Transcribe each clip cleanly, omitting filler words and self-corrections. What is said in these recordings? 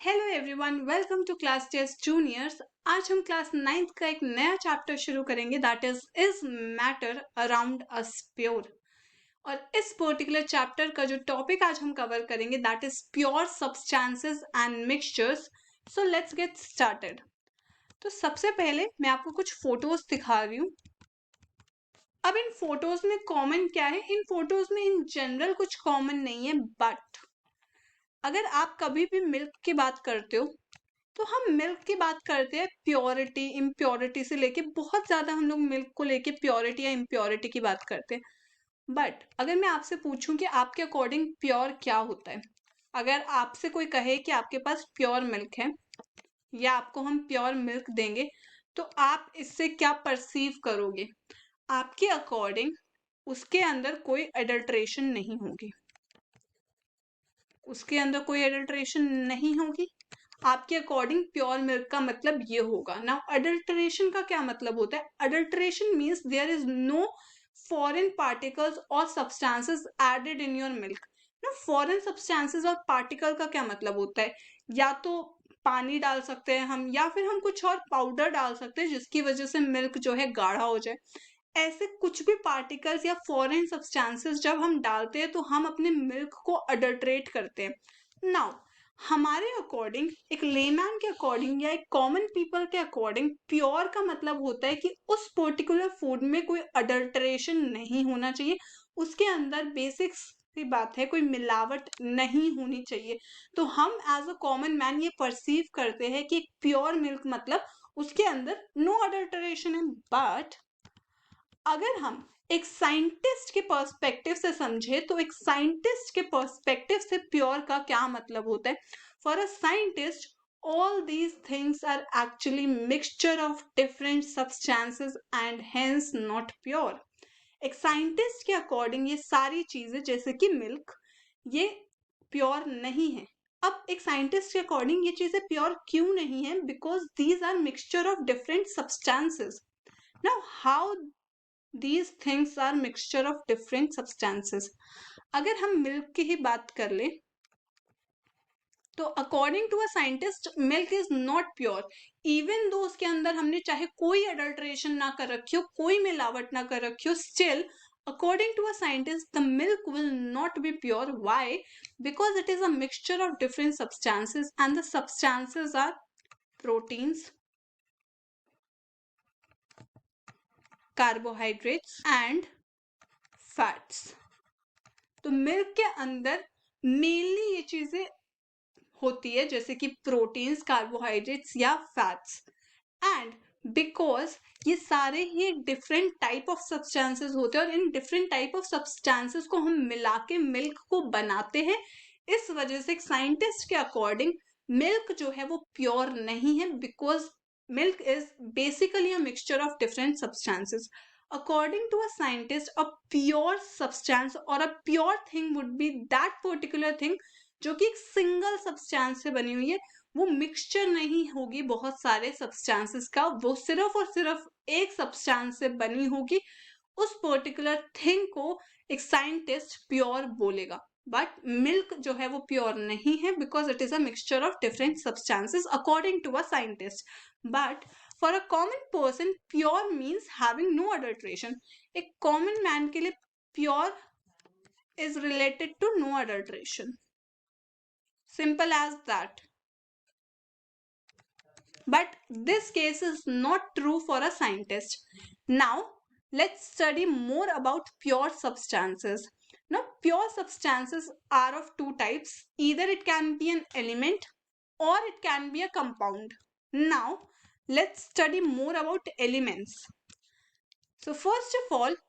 Hello everyone, welcome to class test juniors. आज हम class 9th का एक नया चैप्टर शुरू करेंगे, that is matter around us pure. और इस पर्टिकुलर चैप्टर का जो टॉपिक आज हम कवर करेंगे that is pure substances and mixtures. So let's get started. तो सबसे पहले मैं आपको कुछ फोटोज दिखा रही हूँ। अब इन फोटोज में कॉमन क्या है? इन फोटोज में इन जनरल कुछ कॉमन नहीं है, बट अगर आप कभी भी मिल्क की बात करते हो तो हम मिल्क की बात करते हैं प्योरिटी इम्प्योरिटी से लेके, बहुत ज्यादा हम लोग मिल्क को लेके प्योरिटी या इम्प्योरिटी की बात करते हैं। बट अगर मैं आपसे पूछूं कि आपके अकॉर्डिंग प्योर क्या होता है, अगर आपसे कोई कहे कि आपके पास प्योर मिल्क है या आपको हम प्योर मिल्क देंगे, तो आप इससे क्या परसीव करोगे? आपके अकॉर्डिंग उसके अंदर कोई एडल्ट्रेशन नहीं होगी, उसके अंदर कोई एडल्ट्रेशन नहीं होगी। आपके अकॉर्डिंग प्योर मिल्क का मतलब ये होगा। नाउ अडल्ट्रेशन का क्या मतलब होता है? Adulteration means there is no foreign particles और substances added in your milk. ना, फॉरेन सब्सटेंसेस और पार्टिकल का क्या मतलब होता है? या तो पानी डाल सकते हैं हम, या फिर हम कुछ और पाउडर डाल सकते हैं जिसकी वजह से मिल्क जो है गाढ़ा हो जाए। ऐसे कुछ भी पार्टिकल्स या फॉरेन सब्सटेंसेस जब हम डालते हैं तो हम अपने मिल्क को अडल्ट्रेट करते हैं। नाउ हमारे अकॉर्डिंग, एक लेमैन के अकॉर्डिंग या एक कॉमन पीपल के अकॉर्डिंग, प्योर का मतलब होता है कि उस पर्टिकुलर फूड में कोई अडल्ट्रेशन नहीं होना चाहिए, उसके अंदर बेसिक सी बात है, कोई मिलावट नहीं होनी चाहिए। तो हम एज अ कॉमन मैन ये परसीव करते हैं कि प्योर मिल्क मतलब उसके अंदर नो अडल्ट्रेशन है। बट अगर हम एक साइंटिस्ट के पर्सपेक्टिव से समझे तो एक साइंटिस्ट के पर्सपेक्टिव से प्योर का क्या मतलब होता है? For a scientist, all these things are actually mixture of different substances and hence not pure. एक साइंटिस्ट के अकॉर्डिंग ये सारी चीजें जैसे कि मिल्क, ये प्योर नहीं है। अब एक साइंटिस्ट के अकॉर्डिंग ये चीजें प्योर क्यों नहीं है? Because these are mixture of different substances. Now how these things are mixture of different substances? अगर हम मिल्क की ही बात कर ले तो according to a scientist milk is not pure, even though उसके अंदर हमने चाहे कोई अडल्ट्रेशन ना कर रखी हो, कोई मिलावट ना कर रखी हो, still according to a scientist the milk will not be pure. Why? Because it is a mixture of different substances and the substances are proteins, carbohydrates and fats. तो मिल्क के अंदर मेनली ये चीजें होती है जैसे कि प्रोटीन्स, कार्बोहाइड्रेट्स या फैट्स। एंड बिकॉज ये सारे ही डिफरेंट टाइप ऑफ सब्सटेंसेस होते हैं और in different type of substances को हम मिला के मिल्क को बनाते हैं, इस वजह से साइंटिस्ट के अकॉर्डिंग मिल्क जो है वो प्योर नहीं है, because milk is basically a mixture of different substances. According to a scientist, a pure substance or a pure thing would be that particular thing जो कि एक सिंगल सब्सटेंस से बनी हुई है, वो मिक्सचर नहीं होगी बहुत सारे सब्सटेंसेस का, वो सिर्फ और सिर्फ एक सब्सटेंस से बनी होगी। उस पर्टिकुलर थिंग को एक साइंटिस्ट प्योर बोलेगा। बट मिल्क जो है वो प्योर नहीं है because it is a mixture of different substances according to a scientist. But for a common person pure means having no adulteration. एक कॉमन मैन के लिए pure is related to no adulteration, simple as that. But this case is not true for a scientist. Now let's study more about pure substances. Now pure substances are of two types, either it can be an element or it can be a compound. Now let's study more about elements. So first of all,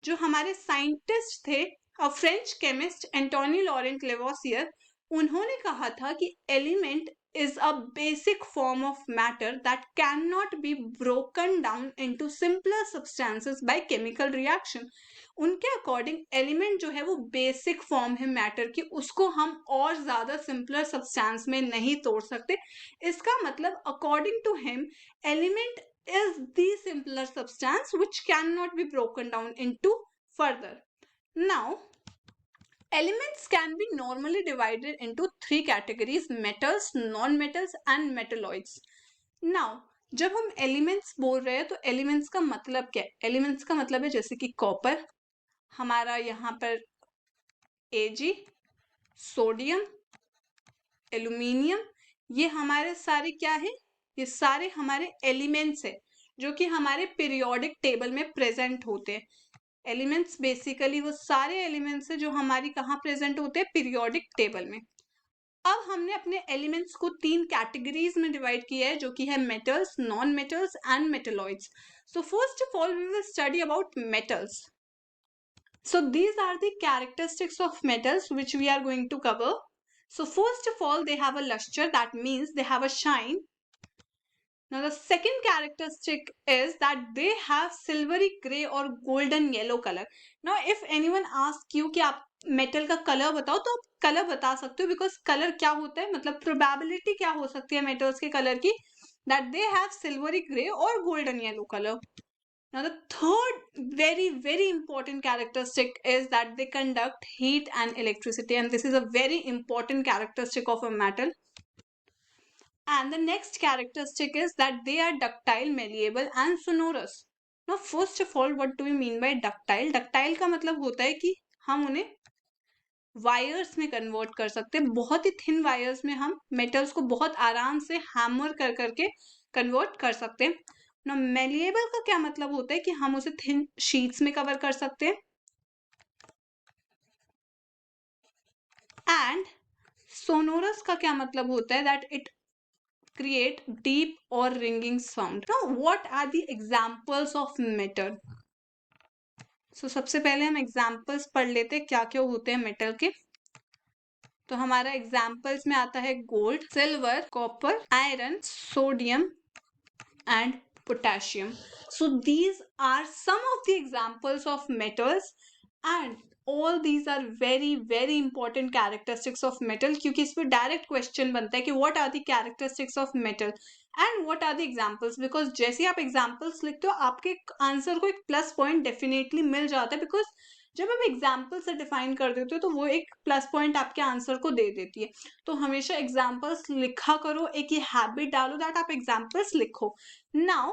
जो हमारे scientist थे, uh French chemist Antoine Laurent Lavoisier, उन्होंने कहा था कि element is a basic form of matter that cannot be broken down into simpler substances by chemical reaction. उनके according element जो है वो बेसिक फॉर्म है मैटर की, उसको हम और ज्यादा सिंपलर सब्सटेंस में नहीं तोड़ सकते। इसका मतलब according to him element is the simpler substance which cannot be broken down into further. Now Elements can be normally divided into three categories: metals, non-metals and metalloids. Now, जब हम elements बोल रहे हैं तो elements का मतलब क्या है? Elements का मतलब है जैसे कि कॉपर, हमारा यहाँ पर Ag, सोडियम, एल्यूमिनियम, ये हमारे सारे क्या है? ये सारे हमारे एलिमेंट्स है जो कि हमारे पीरियोडिक टेबल में प्रेजेंट होते हैं। एलिमेंट्स बेसिकली वो सारे एलिमेंट्स है जो हमारी कहाँ प्रेजेंट होते हैं? पीरियोडिक टेबल में। अब हमने अपने एलिमेंट्स को तीन कैटेगरीज में डिवाइड किया है जो कि है metals, non metals and metalloids. So first of all we will study about metals. So these are the characteristics of metals which we are going to cover. So first of all, they have a luster, that means they have a shine. Now the second characteristic is that they have silvery gray or golden yellow color. Now if anyone asks you कि आप metal का colour बताओ तो आप colour बता सकते हो, because colour क्या होता है, मतलब प्रोबेबिलिटी क्या हो सकती है मेटल्स के कलर की, that they have silvery grey और golden yellow colour. Now, the third very important characteristic is that they conduct heat and electricity, and this is a very important characteristic of a metal. And the next characteristic is that they are ductile, malleable and sonorous. Now, first of all, what do we mean by ductile? Ductile का मतलब होता है कि हम उन्हें wires में convert कर सकते हैं. बहुत ही थिन वायर्स में हम मेटल्स को बहुत आराम से हैमर कर करके कन्वर्ट कर सकते हैं. ना मेलिएबल का क्या मतलब होता है कि हम उसे थिन शीट्स में कवर कर सकते हैं. एंड सोनोरस का क्या मतलब होता है, दैट इट क्रिएट डीप और ringing sound. Now what are the examples of metal? So सबसे पहले हम एग्जांपल्स पढ़ लेते हैं क्या क्या होते हैं मेटल के. तो हमारा एग्जांपल्स में आता है gold, silver, copper, iron, sodium and potassium. So these are some of the examples of metals, and all these are very important characteristics of metal, क्योंकि इस पर डायरेक्ट क्वेश्चन बनता है कि what are the characteristics of metal and what are the examples. because जैसे आप examples लिखते हो आपके आंसर को एक प्लस पॉइंट डेफिनेटली मिल जाता है, बिकॉज जब आप एग्जाम्पल से डिफाइन कर देते हो तो वो एक प्लस पॉइंट आपके आंसर को दे देती है. तो हमेशा एग्जाम्पल्स लिखा करो, एक ये हैबिट डालो दैट आप एग्जाम्पल्स लिखो. नाउ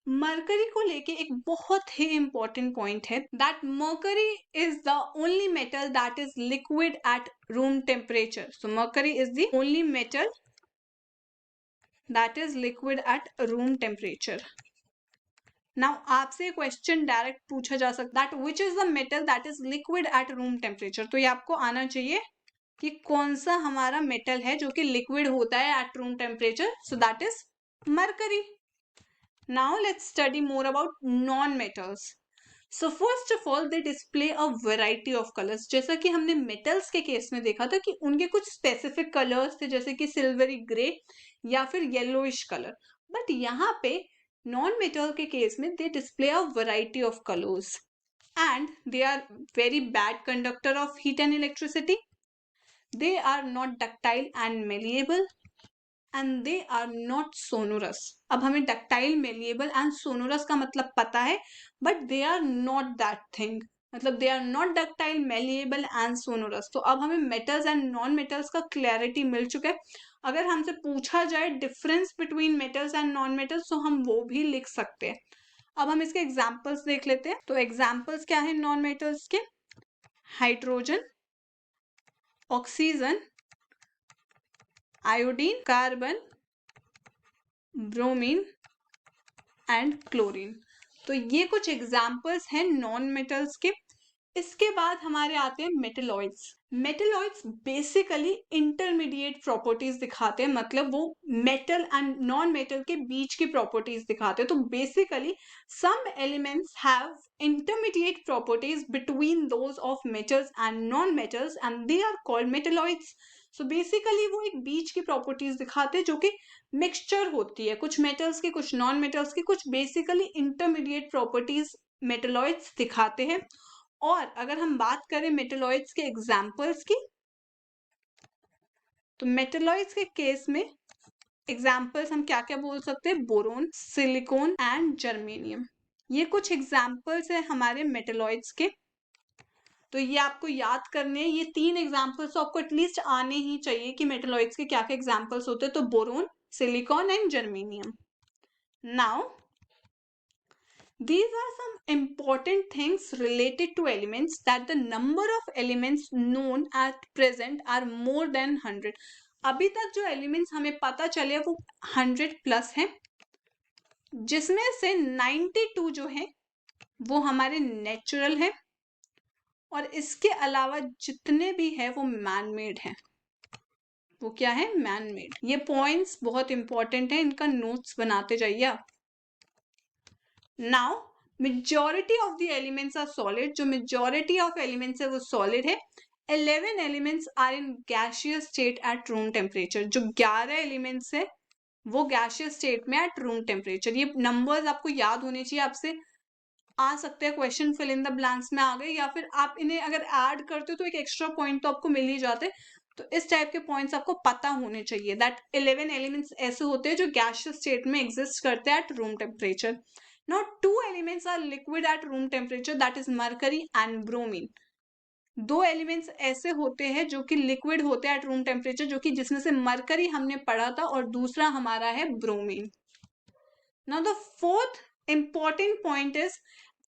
मरकरी को लेके एक बहुत ही इंपॉर्टेंट पॉइंट है, that mercury is the only metal that is liquid at room temperature. So mercury is the only metal that is liquid at room temperature. Now आपसे question direct पूछा जा सकता है, that which is the metal that is liquid at room temperature. तो ये आपको आना चाहिए कि कौन सा हमारा मेटल है जो कि लिक्विड होता है eight room temperature. So that is mercury. Now let's study more about non-metals. So first of all, they display a variety of colors. जैसा कि हमने metals के केस में देखा था कि उनके कुछ specific colors थे, जैसे कि silvery grey या फिर yellowish color. But यहाँ पे non-metal के केस में they display a variety of colors, and they are very bad conductor of heat and electricity. They are not ductile and malleable, and they are not sonorous. अब हमें ductile, malleable and sonorous का मतलब पता है, but they are not that thing. मतलब they are not ductile, malleable and sonorous. तो अब हमें metals and non metals का clarity मिल चुका है. अगर हमसे पूछा जाए difference between metals and non metals तो हम वो भी लिख सकते हैं. अब हम इसके एग्जाम्पल्स देख लेते हैं. तो एग्जाम्पल्स क्या है नॉन मेटल्स के? Hydrogen, oxygen, iodine, carbon, bromine and chlorine. तो ये कुछ एग्जाम्पल्स हैं नॉन मेटल्स के. इसके बाद हमारे आते हैं metalloids. Metalloids basically intermediate properties दिखाते हैं, मतलब वो मेटल एंड नॉन मेटल के बीच की प्रॉपर्टीज दिखाते हैं. तो basically some elements have intermediate properties between those of metals and non metals and they are called metalloids. So basically वो एक बीच की प्रॉपर्टीज दिखाते हैं जो कि मिक्सचर होती है, कुछ मेटल्स की कुछ नॉन मेटल्स की, कुछ बेसिकली इंटरमीडिएट प्रॉपर्टीज मेटलॉइड्स दिखाते हैं. और अगर हम बात करें मेटलॉइड्स के एग्जाम्पल्स की, तो मेटलॉइड्स के केस में एग्जाम्पल्स हम क्या क्या बोल सकते हैं? Boron, silicon and germanium. ये कुछ एग्जाम्पल्स है हमारे मेटलॉइड्स के. तो ये आपको याद करने हैं। ये 3 एग्जाम्पल्स तो आपको एटलीस्ट आने ही चाहिए कि मेटलॉइड्स के क्या क्या एग्जाम्पल्स होते हैं। तो boron, silicon and germanium. Now these are some important things related to elements, that the number of elements known at present are more than 100. अभी तक जो एलिमेंट्स हमें पता चले वो 100 प्लस है, जिसमें से 92 जो है वो हमारे नेचुरल है, और इसके अलावा जितने भी है वो मैन मेड है। वो क्या है? Man made. ये पॉइंट्स बहुत इंपॉर्टेंट है, इनका नोट्स बनाते जाइए आप। Now majority of the elements are solid. जो मेजॉरिटी ऑफ एलिमेंट्स है वो सॉलिड है। 11 elements are in gaseous state at room temperature. जो 11 एलिमेंट्स है वो गैसियस स्टेट में एट रूम टेम्परेचर। ये नंबर्स आपको याद होने चाहिए। आपसे आ सकते हैं question, fill in the blanks में आ गए, या फिर आप इन्हें अगर ऐड करते हो तो एक एक्स्ट्रा पॉइंट तो आपको मिल ही जाते। तो इस टाइप के पॉइंट्स आपको पता होने चाहिए, दैट 11 एलिमेंट्स ऐसे होते हैं जो गैसियस स्टेट में एग्जिस्ट करते हैं eight room temperature. Now, 2 elements are liquid at room temperature, that is mercury and bromine. 2 elements ऐसे होते हैं जो कि लिक्विड होते हैं एट रूम टेम्परेचर, जो कि जिसमें से मरकरी हमने पढ़ा था और दूसरा हमारा है bromine. Now the fourth important point is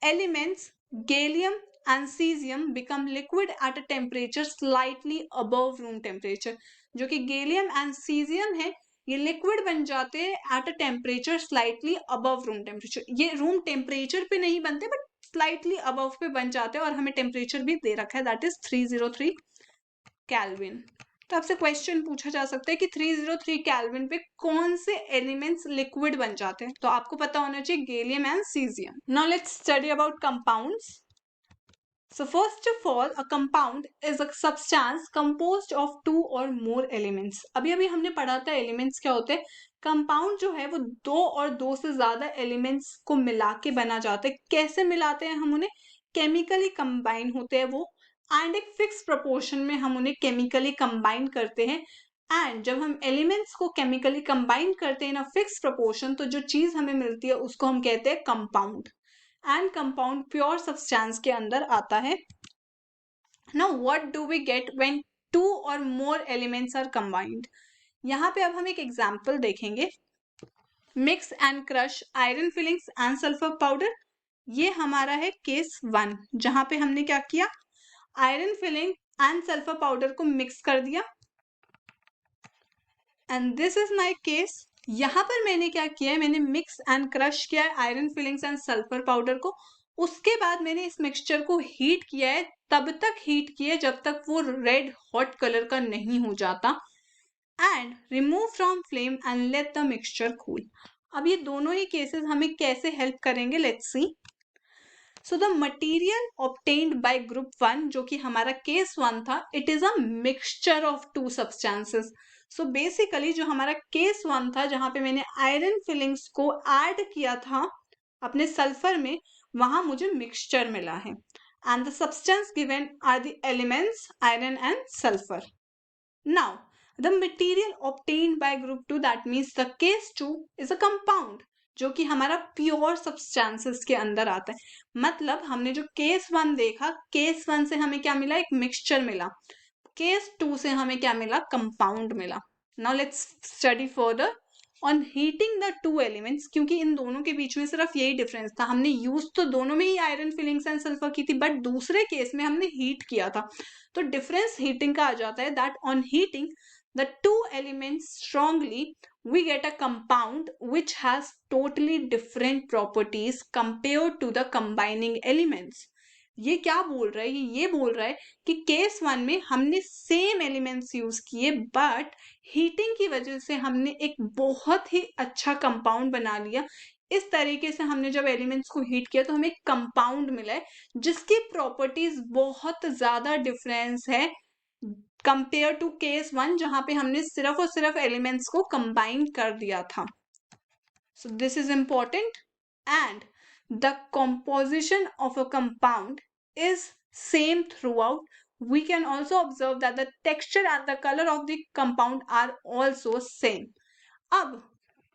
elements gallium and caesium become liquid at a temperature slightly above room temperature. जो कि गैलियम एंड सीजियम है, ये लिक्विड बन जाते हैं at a temperature slightly above room temperature. ये room temperature पे नहीं बनते, बट स्लाइटली अबव पे बन जाते हैं, और हमें टेम्परेचर भी दे रखा है, दैट इज 303 केल्विन। तो आपसे क्वेश्चन पूछा जा सकता है कि 303 केल्विन पे कौन से एलिमेंट्स लिक्विड बन जाते हैं। तो आपको पता होना चाहिए gallium and caesium. Now let's study about compounds. So first of all, a compound is a substance composed of 2 or more elements. अभी हमने पढ़ा था एलिमेंट्स क्या होते हैं। कंपाउंड जो है वो 2 और 2 से ज्यादा एलिमेंट्स को मिला के बना जाता है। कैसे मिलाते हैं हम उन्हें? केमिकली कंबाइन होते हैं वो, एंड एक फिक्स प्रोपोर्शन में हम उन्हें केमिकली कंबाइन करते हैं। एंड जब हम एलिमेंट्स को केमिकली कंबाइन करते हैं इन अ फिक्स प्रोपोर्शन, तो जो चीज हमें मिलती है उसको हम कहते हैं compound. And compound pure substance के अंदर आता है। Now what do we get when 2 or more elements are combined? यहाँ पे अब हम एक एग्जांपल देखेंगे। Mix and crush iron filings and sulphur powder. ये हमारा है केस 1, जहां पे हमने क्या किया? Iron filling and sulphur powder को मिक्स कर दिया, and this is my case. यहाँ पर मैंने क्या किया है? मैंने मिक्स एंड क्रश किया है iron filings and sulphur powder को। उसके बाद मैंने इस मिक्सचर को हीट किया है, तब तक हीट किया जब तक वो रेड हॉट कलर का नहीं हो जाता, and remove from flame and let the mixture cool. अब ये दोनों ही केसेस हमें कैसे हेल्प करेंगे, let's see. So the material obtained by group 1, जो कि हमारा केस 1 था, it is a mixture of 2 substances. So basically जो हमारा केस 1 था, जहां पे मैंने आयरन फिलिंग्स को ऐड किया था अपने सल्फर में, वहां मुझे मिक्सचर मिला है, and the substance given are the elements iron and sulphur. Now the material obtained by group 2, that means the case 2 is a compound, जो कि हमारा प्योर सब्सटेंसेस के अंदर आता है। मतलब हमने जो केस 1 देखा, केस 1 से हमें क्या मिला? एक मिक्सचर मिला। केस 2 से हमें क्या मिला? कंपाउंड मिला। Now let's study further on heating the 2 elements, क्योंकि इन दोनों के बीच में सिर्फ यही डिफरेंस था। हमने यूज तो दोनों में ही आयरन फिलिंग्स एंड सल्फर की थी, बट दूसरे केस में हमने हीट किया था। तो डिफरेंस हीटिंग का आ जाता है, that on heating the 2 elements strongly, we get a compound which has totally different properties compared to the combining elements. ये क्या बोल रहा है? ये बोल रहा है कि केस 1 में हमने सेम एलिमेंट्स यूज किए, बट हीटिंग की वजह से हमने एक बहुत ही अच्छा कंपाउंड बना लिया। इस तरीके से हमने जब एलिमेंट्स को हीट किया तो हमें एक कंपाउंड मिला है जिसकी प्रॉपर्टीज बहुत ज्यादा डिफरेंस है कंपेयर टू केस 1, जहां पे हमने सिर्फ और सिर्फ एलिमेंट्स को कंबाइन कर दिया था। So this is important, and the composition of a compound is same throughout. We can also observe that the texture and the color of the compound are also same. अब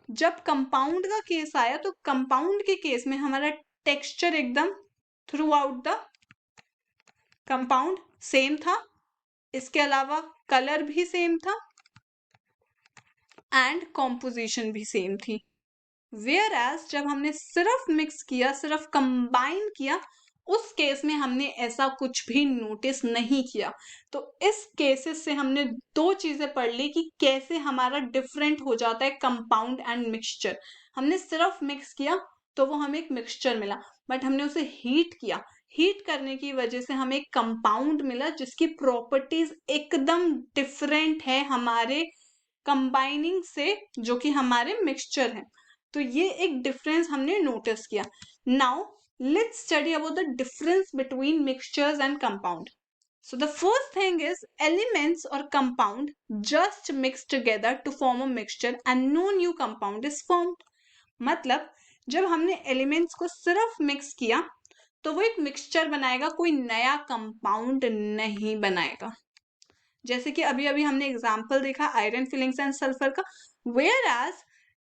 जब compound का case आया तो compound के case में हमारा texture एकदम through out the compound same था, इसके अलावा कलर भी सेम था एंड कॉम्पोजिशन भी सेम थी। वेयर एज जब हमने सिर्फ मिक्स किया, सिर्फ कंबाइन किया, उस केस में हमने ऐसा कुछ भी नोटिस नहीं किया। तो इस केसेस से हमने दो चीजें पढ़ ली कि कैसे हमारा डिफरेंट हो जाता है कंपाउंड एंड मिक्सचर। हमने सिर्फ मिक्स किया तो वो हमें एक मिक्सचर मिला, बट हमने उसे हीट किया, हीट करने की वजह से हमें एक कंपाउंड मिला जिसकी प्रॉपर्टीज एकदम डिफरेंट है हमारे कंबाइनिंग से, जो कि हमारे मिक्सचर है। तो ये एक डिफरेंस हमने नोटिस किया। Now let's study about the difference between mixtures and compound. So the first thing is elements or compound just mix together to form a mixture and no new compound is formed. मतलब जब हमने elements को सिर्फ mix किया तो वो एक mixture बनाएगा, कोई नया कंपाउंड नहीं बनाएगा। जैसे कि अभी अभी हमने एग्जांपल देखा आयरन फिलिंग्स एंड सल्फर का। वेयर एज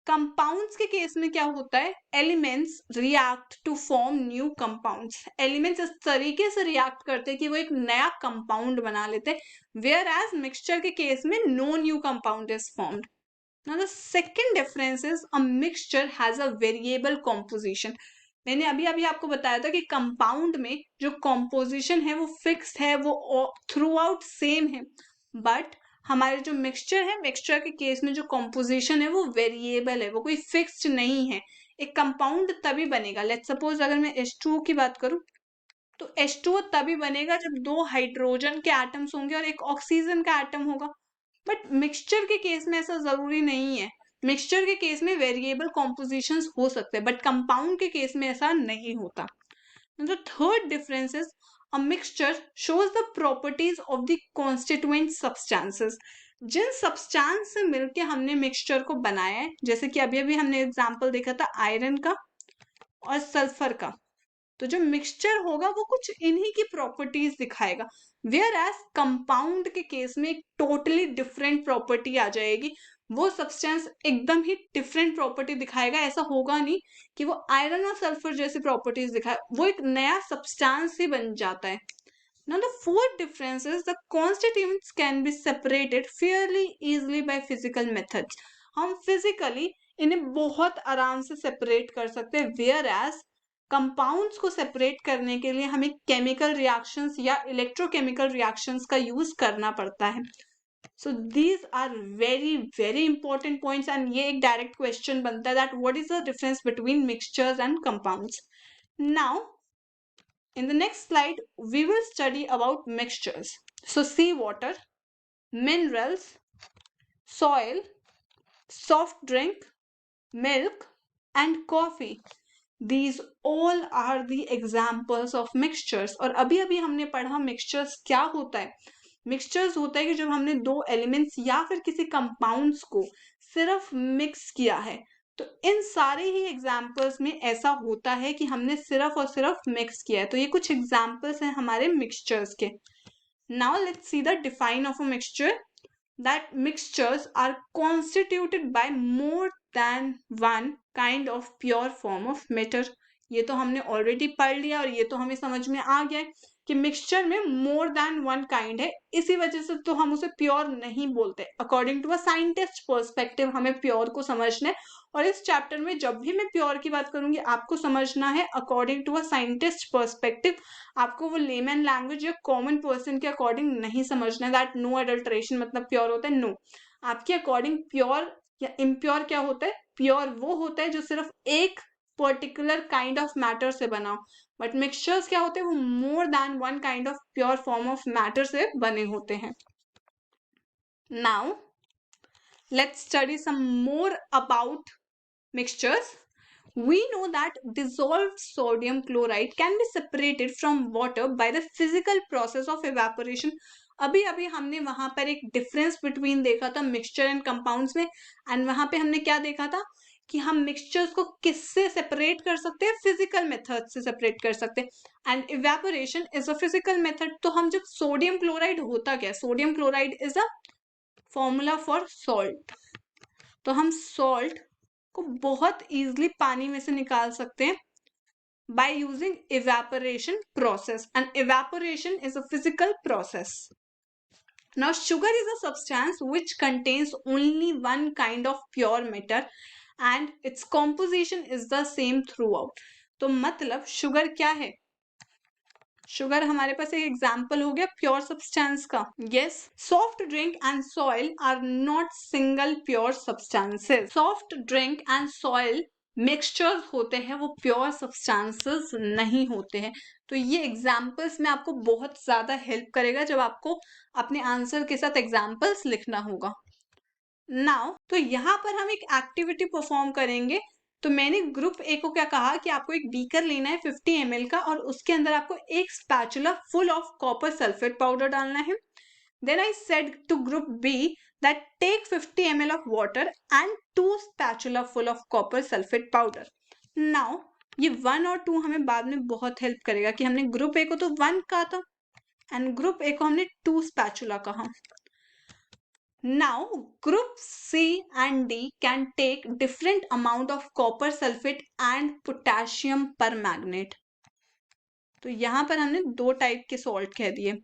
कंपाउंड्स के केस में क्या होता है, elements react to form new compounds. Elements इस तरीके से रिएक्ट करते हैं कि वो एक नया कंपाउंड बना लेते हैं। वेयर एज मिक्सचर के केस में no new compound is formed. Now the second difference is a mixture has a variable composition. मैंने अभी अभी आपको बताया था कि कंपाउंड में जो कॉम्पोजिशन है वो फिक्स्ड है, वो थ्रू आउट सेम है, बट हमारे जो मिक्सचर है, मिक्सचर के केस में जो कॉम्पोजिशन है वो वेरिएबल है, वो कोई फिक्स्ड नहीं है। एक कंपाउंड तभी बनेगा, लेट्स सपोज अगर मैं H2O की बात करूं तो H2O तभी बनेगा जब दो हाइड्रोजन के एटम्स होंगे और एक ऑक्सीजन का एटम होगा। बट मिक्सचर के केस में ऐसा जरूरी नहीं है। मिक्सचर के केस में वेरिएबल कॉम्पोजिशंस हो सकते हैं, बट कंपाउंड के केस में ऐसा नहीं होता। The third difference is a mixture shows the properties of the constituent substances. जिन सब्सटेंस से मिलके हमने मिक्सचर को बनाया है, जैसे कि अभी अभी हमने एग्जांपल देखा था आयरन का और सल्फर का, तो जो मिक्सचर होगा वो कुछ इन्हीं की प्रॉपर्टीज दिखाएगा। वेयर एज कंपाउंड के केस में एक टोटली डिफरेंट प्रॉपर्टी आ जाएगी, वो सब्सटेंस एकदम ही डिफरेंट प्रॉपर्टी दिखाएगा। ऐसा होगा नहीं कि वो आयरन और सल्फर जैसी प्रॉपर्टीज दिखाए, वो एक नया सब्सटेंस ही बन जाता है। Now the fourth difference is the constituents can be separated fairly easily by physical methods. हम physically इन्हें बहुत आराम से सेपरेट कर सकते हैं, whereas कंपाउंड्स को सेपरेट करने के लिए हमें केमिकल रिएक्शंस या इलेक्ट्रोकेमिकल रिएक्शंस का यूज करना पड़ता है। So these are very very important points and ये एक डायरेक्ट क्वेश्चन बनता है that what is the difference between mixtures and compounds. Now in the next slide we will study about mixtures. So sea water, minerals, soil, soft drink, milk and coffee, these all are the examples of mixtures. और अभी अभी हमने पढ़ा mixtures क्या होता है। Mixtures होता है कि जब हमने दो एलिमेंट्स या फिर किसी कंपाउंड्स को सिर्फ मिक्स किया है, तो इन सारे ही एग्जाम्पल्स में ऐसा होता है कि हमने सिर्फ और सिर्फ मिक्स किया है। तो ये कुछ एग्जाम्पल्स हैं हमारे मिक्सचर्स के। Now let's see the define of a mixture, that mixtures are constituted by more than one kind of pure form of matter. ये तो हमने ऑलरेडी पढ़ लिया और ये तो हमें समझ में आ गया है कि मिक्सचर में मोर देन वन काइंड है, इसी वजह से तो हम उसे प्योर नहीं बोलते। According to a scientist perspective हमें प्योर को समझना है, और इस चैप्टर में जब भी मैं प्योर की बात करूंगी आपको समझना है according to a scientist perspective. आपको वो लेमन लैंग्वेज या कॉमन पर्सन के अकॉर्डिंग नहीं समझना है दैट नो अडल्ट्रेशन मतलब प्योर होता है। नो, आपके अकॉर्डिंग प्योर या इम्प्योर क्या होता है, प्योर वो होता है जो सिर्फ एक पर्टिकुलर काइंड ऑफ मैटर से बना हो, बट मिक्सचर्स क्या होते हैं, वो more than one kind of pure form of matter से बने होते हैं। Now let's study some more about mixtures. We know that dissolved sodium chloride can be separated from water by the physical process of evaporation. अभी अभी हमने वहां पर एक डिफरेंस बिटवीन देखा था मिक्सचर एंड कंपाउंड्स में, एंड वहां पे हमने क्या देखा था कि हम मिक्सचर्स को किससे सेपरेट कर सकते हैं, फिजिकल मेथड से सेपरेट कर सकते हैं, and evaporation is a physical method. तो हम जब सोडियम क्लोराइड होता क्या, sodium chloride is a formula for salt, तो हम सॉल्ट को बहुत इजीली पानी में से निकाल सकते हैं by using evaporation process, and evaporation is a physical process. Now sugar is a substance which contains only one kind of pure matter and its composition is the same throughout. तो मतलब sugar क्या है? Sugar हमारे पास एक example हो गया pure substance का. Yes, soft drink and soil are not single pure substances. Soft drink and soil mixtures होते हैं, वो प्योर सब्सटेंसेस नहीं होते हैं. तो ये एग्जाम्पल्स में आपको बहुत ज्यादा हेल्प करेगा जब आपको अपने आंसर के साथ एग्जाम्पल्स लिखना होगा. नाउ तो यहाँ पर हम एक एक्टिविटी परफॉर्म करेंगे. तो मैंने ग्रुप ए को क्या कहा कि आपको एक बीकर लेना है 50 ml का और उसके अंदर आपको एक spatula full of copper sulphate powder डालना है. Then I said to group B that take 50 ml of water and 2 spatula full of copper sulphate powder. Now ये 1 और 2 हमें बाद में बहुत हेल्प करेगा कि हमने ग्रुप ए को तो 1 कहा था एंड ग्रुप ए को हमने 2 स्पैचुला कहा. Now, group C and D can take different amount of copper sulfate and potassium permanganate. तो यहाँ पर हमने 2 टाइप के सॉल्ट कह दिए.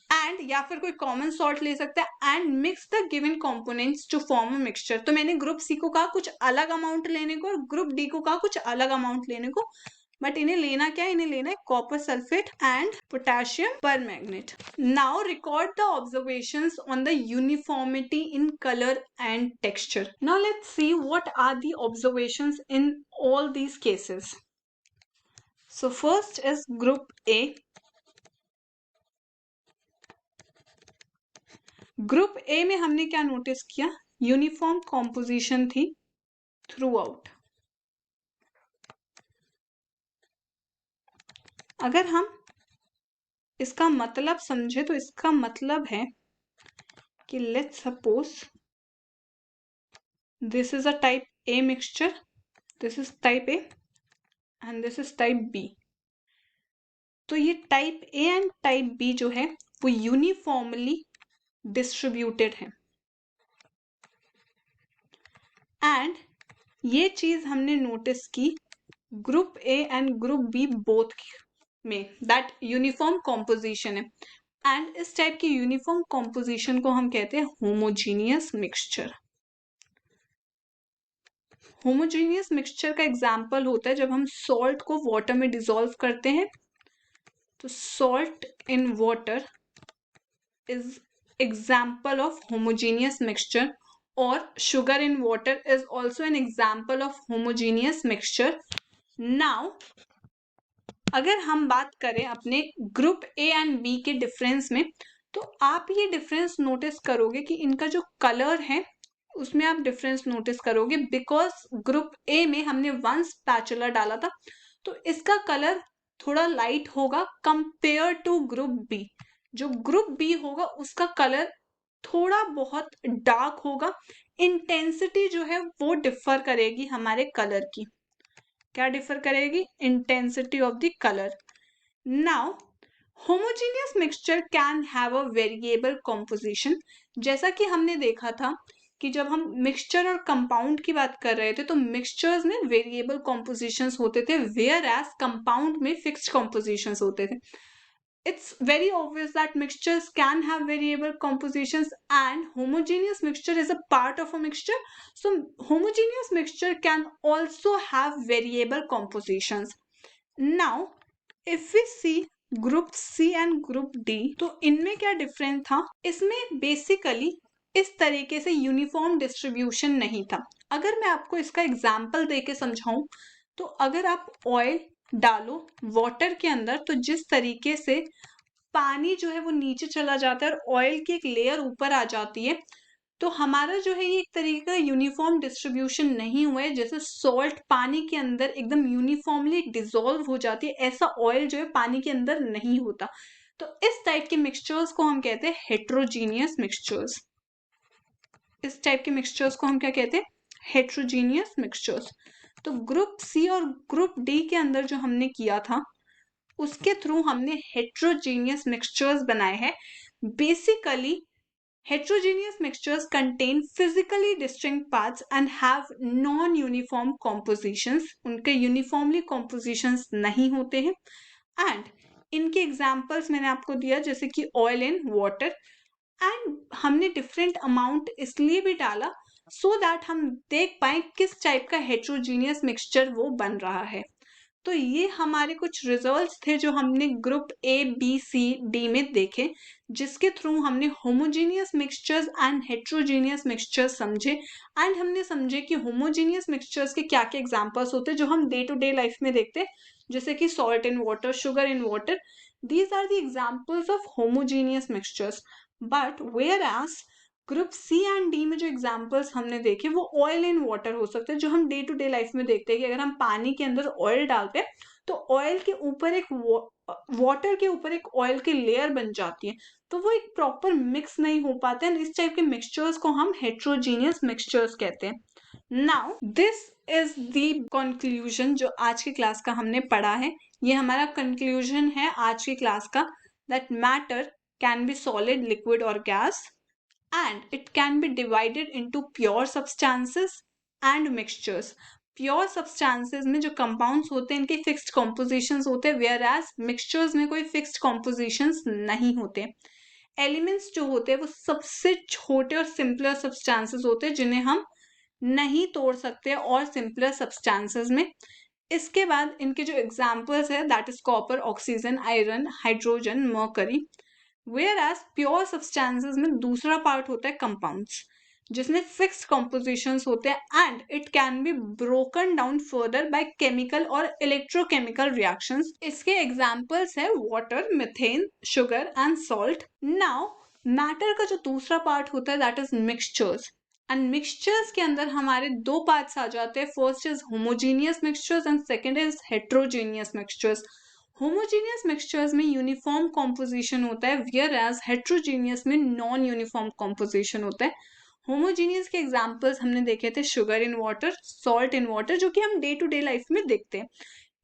एंड या फिर कोई कॉमन सॉल्ट ले सकता है and mix the given components to form a mixture. तो मैंने ग्रुप सी को कहा कुछ अलग अमाउंट लेने को और ग्रुप डी को कहा कुछ अलग अमाउंट लेने को. बट इन्हें लेना क्या है? इन्हें लेना है copper sulphate and potassium permanganate. Now record the observations on the uniformity in colour and texture. Now let's see what are the observations in all these cases. So first is group A. Group A में हमने क्या notice किया? Uniform composition थी throughout. अगर हम इसका मतलब समझे तो इसका मतलब है कि let's suppose this is a type A mixture, this is type A and this is type B. तो ये type A and type B जो है वो यूनिफॉर्मली डिस्ट्रीब्यूटेड है. एंड ये चीज हमने नोटिस की group A and group B both में, दैट यूनिफॉर्म कॉम्पोजिशन है. एंड इस टाइप की यूनिफॉर्म कॉम्पोजिशन को हम कहते हैं होमोजीनियस मिक्सचर. होमोजीनियस मिक्सचर का एग्जाम्पल होता है जब हम सॉल्ट को वाटर में डिसॉल्व करते हैं. तो salt in water is example of homogeneous mixture और sugar in water is also an example of homogeneous mixture. Now अगर हम बात करें अपने ग्रुप ए एंड बी के डिफरेंस में, तो आप ये डिफरेंस नोटिस करोगे कि इनका जो कलर है उसमें आप डिफरेंस नोटिस करोगे. बिकॉज ग्रुप ए में हमने 1 स्पैचुला डाला था तो इसका कलर थोड़ा लाइट होगा कंपेयर टू ग्रुप बी. जो ग्रुप बी होगा उसका कलर थोड़ा बहुत डार्क होगा. इंटेंसिटी जो है वो डिफर करेगी हमारे कलर की. क्या डिफर करेगी? Intensity of the colour. Now homogeneous mixture can have a variable composition. जैसा कि हमने देखा था कि जब हम मिक्सचर और कंपाउंड की बात कर रहे थे तो मिक्सचर्स में वेरिएबल कॉम्पोजिशंस होते थे, वेयर एज कंपाउंड में फिक्स्ड कॉम्पोजिशंस होते थे. It's very obvious that mixtures can have variable compositions and homogeneous mixture is a part of a mixture. So homogeneous mixture can also have variable compositions. Now if we see group C and group D, तो इनमें क्या difference था? इसमें basically इस तरीके से uniform distribution नहीं था. अगर मैं आपको इसका एग्जाम्पल देके समझाऊं तो अगर आप ऑयल डालो वाटर के अंदर तो जिस तरीके से पानी जो है वो नीचे चला जाता है और ऑयल की एक लेयर ऊपर आ जाती है, तो हमारा जो है ये एक तरीके का यूनिफॉर्म डिस्ट्रीब्यूशन नहीं हुआ है. जैसे सॉल्ट पानी के अंदर एकदम यूनिफॉर्मली डिसॉल्व हो जाती है, ऐसा ऑयल जो है पानी के अंदर नहीं होता. तो इस टाइप के मिक्सचर्स को हम कहते हैं हेट्रोजीनियस मिक्सचर्स. इस टाइप के मिक्सचर्स को हम क्या कहते हैं? Heterogeneous mixtures. तो ग्रुप सी और ग्रुप डी के अंदर जो हमने किया था उसके थ्रू हमने हेट्रोजीनियस मिक्सचर्स बनाए हैं. Basically Heterogeneous mixtures contain physically distinct parts and have non-uniform compositions. उनके uniformly compositions नहीं होते हैं. And इनके examples मैंने आपको दिया जैसे कि oil and water. And हमने different amount इसलिए भी डाला so that हम देख पाए किस टाइप का heterogeneous mixture वो बन रहा है. तो ये हमारे कुछ रिजल्ट्स थे जो हमने group A B C D में देखे, जिसके थ्रू हमने homogeneous mixtures and heterogeneous mixtures समझे. एंड हमने समझे कि होमोजीनियस मिक्सचर्स के क्या क्या एग्जांपल्स होते हैं जो हम डे टू डे लाइफ में देखते हैं, जैसे कि salt in water, sugar in water. These are the examples of homogeneous mixtures. But whereas group C and D में जो एग्जांपल्स हमने देखे वो ऑयल इन वाटर हो सकते हैं, जो हम डे टू डे लाइफ में देखते हैं कि अगर हम पानी के अंदर ऑयल डालते हैं तो ऑयल के ऊपर एक वाटर के ऊपर एक ऑयल की लेयर बन जाती है, तो वो एक प्रॉपर मिक्स नहीं हो पाते हैं. इस टाइप के मिक्सचर्स को हम हेट्रोजीनियस मिक्सचर्स कहते हैं. Now this is the conclusion जो आज की क्लास का हमने पढ़ा है. ये हमारा कंक्लूजन है आज की क्लास का, that matter can be solid, liquid और gas, and it can be divided into pure substances and mixtures. Pure substances में जो compounds होते हैं इनके fixed compositions होते हैं, whereas mixtures में कोई fixed compositions नहीं होते. Elements जो होते हैं वो सबसे छोटे और simpler substances होते हैं जिन्हें हम नहीं तोड़ सकते और simpler substances में. इसके बाद इनके जो examples है that is copper, oxygen, iron, hydrogen, mercury. Whereas pure substances में दूसरा पार्ट होता है कंपाउंड्स, जिसमें फिक्स्ड कॉम्पोजिशंस होते हैं and it can be broken down further by chemical और इलेक्ट्रोकेमिकल रिएक्शंस. इसके एग्जांपल्स है water, methane, sugar and salt. Now matter का जो दूसरा पार्ट होता है that is mixtures. And mixtures के अंदर हमारे दो पार्ट्स आ जाते हैं. First is homogeneous mixtures and second is heterogeneous mixtures. Homogeneous mixtures में यूनिफॉर्म कॉम्पोजिशन होता है, वेयर एज हेट्रोजीनियस में नॉन यूनिफॉर्म कॉम्पोजिशन होता है. होमोजीनियस के एग्जांपल्स हमने देखे थे sugar in water, salt in water, जो कि हम डे टू डे लाइफ में देखते हैं.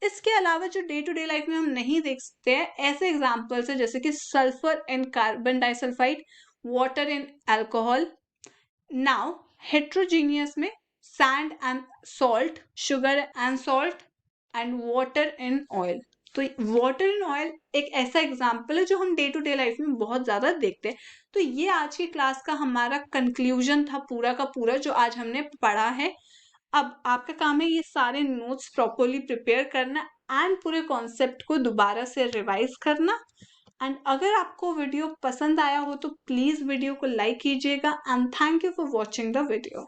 इसके अलावा जो डे टू डे लाइफ में हम नहीं देख सकते हैं ऐसे एग्जांपल्स है जैसे कि sulphur in carbon disulphide, water in alcohol. Now heterogeneous में sand and salt, sugar and salt and water in oil. तो वाटर इन ऑयल एक ऐसा एग्जाम्पल है जो हम डे टू डे लाइफ में बहुत ज्यादा देखते हैं. तो ये आज की क्लास का हमारा कंक्लूजन था पूरा का पूरा जो आज हमने पढ़ा है. अब आपका काम है ये सारे नोट्स प्रॉपरली प्रिपेयर करना एंड पूरे कॉन्सेप्ट को दोबारा से रिवाइज करना. एंड अगर आपको वीडियो पसंद आया हो तो प्लीज वीडियो को लाइक कीजिएगा. And thank you for watching the video.